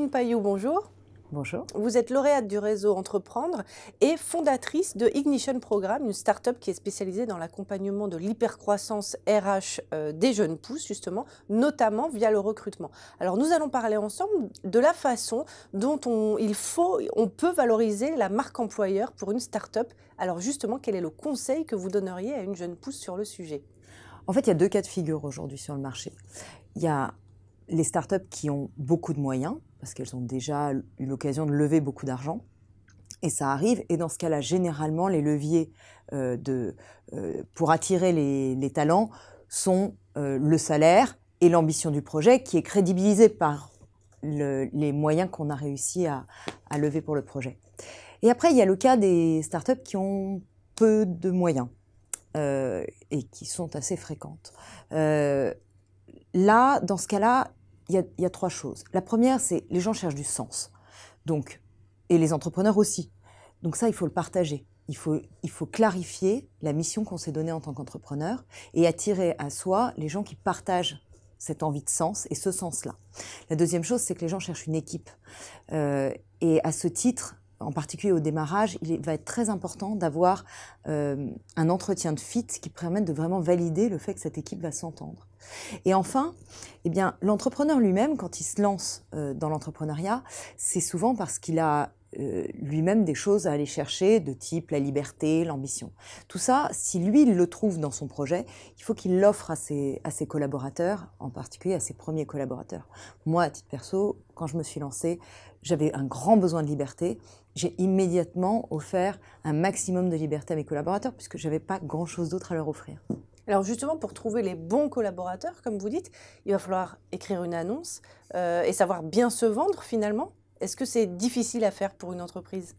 Caroline Payou, bonjour. Bonjour. Vous êtes lauréate du réseau Entreprendre et fondatrice de Ignition Programme, une start-up qui est spécialisée dans l'accompagnement de l'hypercroissance RH des jeunes pousses, justement, notamment via le recrutement. Alors, nous allons parler ensemble de la façon dont on peut valoriser la marque employeur pour une start-up. Alors, justement, quel est le conseil que vous donneriez à une jeune pousse sur le sujet? En fait, il y a deux cas de figure aujourd'hui sur le marché. Il y a les startups qui ont beaucoup de moyens, parce qu'elles ont déjà eu l'occasion de lever beaucoup d'argent. Et ça arrive, et dans ce cas-là, généralement, les leviers pour attirer les talents sont le salaire et l'ambition du projet, qui est crédibilisé par les moyens qu'on a réussi à lever pour le projet. Et après, il y a le cas des startups qui ont peu de moyens et qui sont assez fréquentes. Là, dans ce cas-là, il y a trois choses. La première, c'est les gens cherchent du sens. Donc, et les entrepreneurs aussi. Donc ça, il faut le partager. Il faut clarifier la mission qu'on s'est donnée en tant qu'entrepreneur et attirer à soi les gens qui partagent cette envie de sens et ce sens-là. La deuxième chose, c'est que les gens cherchent une équipe. Et à ce titre, en particulier au démarrage, il va être très important d'avoir un entretien de fit qui permette de vraiment valider le fait que cette équipe va s'entendre. Et enfin, eh bien, l'entrepreneur lui-même, quand il se lance dans l'entrepreneuriat, c'est souvent parce qu'il a lui-même des choses à aller chercher de type la liberté, l'ambition. Tout ça, si lui, il le trouve dans son projet, il faut qu'il l'offre à ses collaborateurs, en particulier à ses premiers collaborateurs. Moi, à titre perso, quand je me suis lancée, j'avais un grand besoin de liberté. J'ai immédiatement offert un maximum de liberté à mes collaborateurs puisque je n'avais pas grand-chose d'autre à leur offrir. Alors justement, pour trouver les bons collaborateurs, comme vous dites, il va falloir écrire une annonce et savoir bien se vendre finalement. Est-ce que c'est difficile à faire pour une entreprise?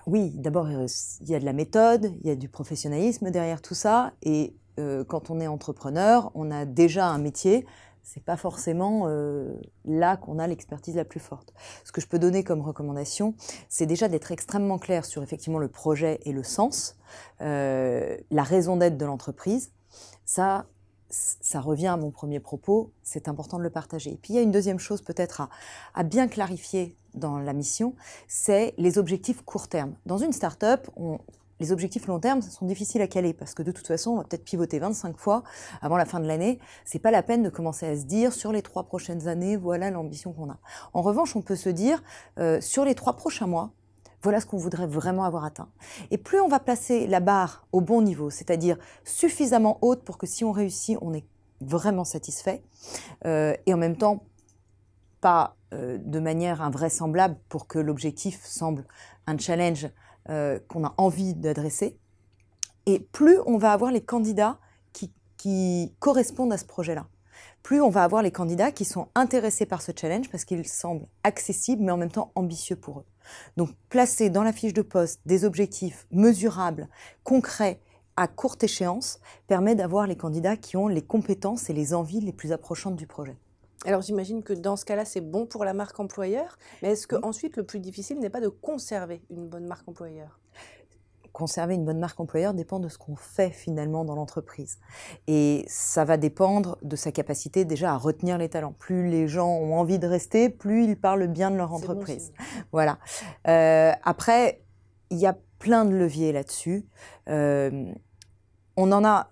Oui, d'abord, il y a de la méthode, il y a du professionnalisme derrière tout ça. Et quand on est entrepreneur, on a déjà un métier. C'est pas forcément là qu'on a l'expertise la plus forte. Ce que je peux donner comme recommandation, c'est déjà d'être extrêmement clair sur effectivement le projet et le sens, la raison d'être de l'entreprise. Ça revient à mon premier propos, c'est important de le partager. Et puis il y a une deuxième chose peut-être à bien clarifier dans la mission, c'est les objectifs court terme. Dans une start-up, les objectifs long terme sont difficiles à caler parce que de toute façon, on va peut-être pivoter 25 fois avant la fin de l'année. C'est pas la peine de commencer à se dire sur les 3 prochaines années, voilà l'ambition qu'on a. En revanche, on peut se dire sur les 3 prochains mois, voilà ce qu'on voudrait vraiment avoir atteint. Et plus on va placer la barre au bon niveau, c'est-à-dire suffisamment haute pour que si on réussit, on est vraiment satisfait, et en même temps, pas de manière invraisemblable pour que l'objectif semble un challenge qu'on a envie d'adresser. Et plus on va avoir les candidats qui correspondent à ce projet-là. Plus on va avoir les candidats qui sont intéressés par ce challenge parce qu'il semble accessible mais en même temps ambitieux pour eux. Donc placer dans la fiche de poste des objectifs mesurables, concrets, à courte échéance, permet d'avoir les candidats qui ont les compétences et les envies les plus approchantes du projet. Alors j'imagine que dans ce cas-là, c'est bon pour la marque employeur, mais est-ce que Oui. ensuite le plus difficile n'est pas de conserver une bonne marque employeur? Conserver une bonne marque employeur dépend de ce qu'on fait finalement dans l'entreprise. Et ça va dépendre de sa capacité déjà à retenir les talents. Plus les gens ont envie de rester, plus ils parlent bien de leur entreprise. Bon, voilà. Après, il y a plein de leviers là-dessus. On en a...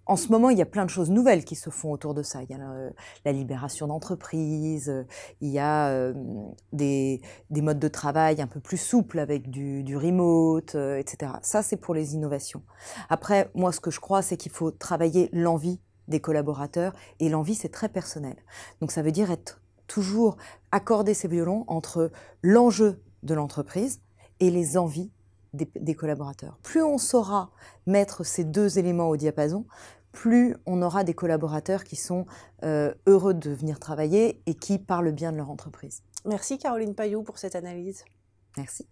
En ce moment, il y a plein de choses nouvelles qui se font autour de ça. Il y a la libération d'entreprise, il y a des modes de travail un peu plus souples avec du remote, etc. Ça, c'est pour les innovations. Après, moi, ce que je crois, c'est qu'il faut travailler l'envie des collaborateurs. Et l'envie, c'est très personnel. Donc, ça veut dire être toujours accorder ces violons entre l'enjeu de l'entreprise et les envies des collaborateurs. Plus on saura mettre ces deux éléments au diapason, plus on aura des collaborateurs qui sont heureux de venir travailler et qui parlent bien de leur entreprise. Merci Caroline Payou pour cette analyse. Merci.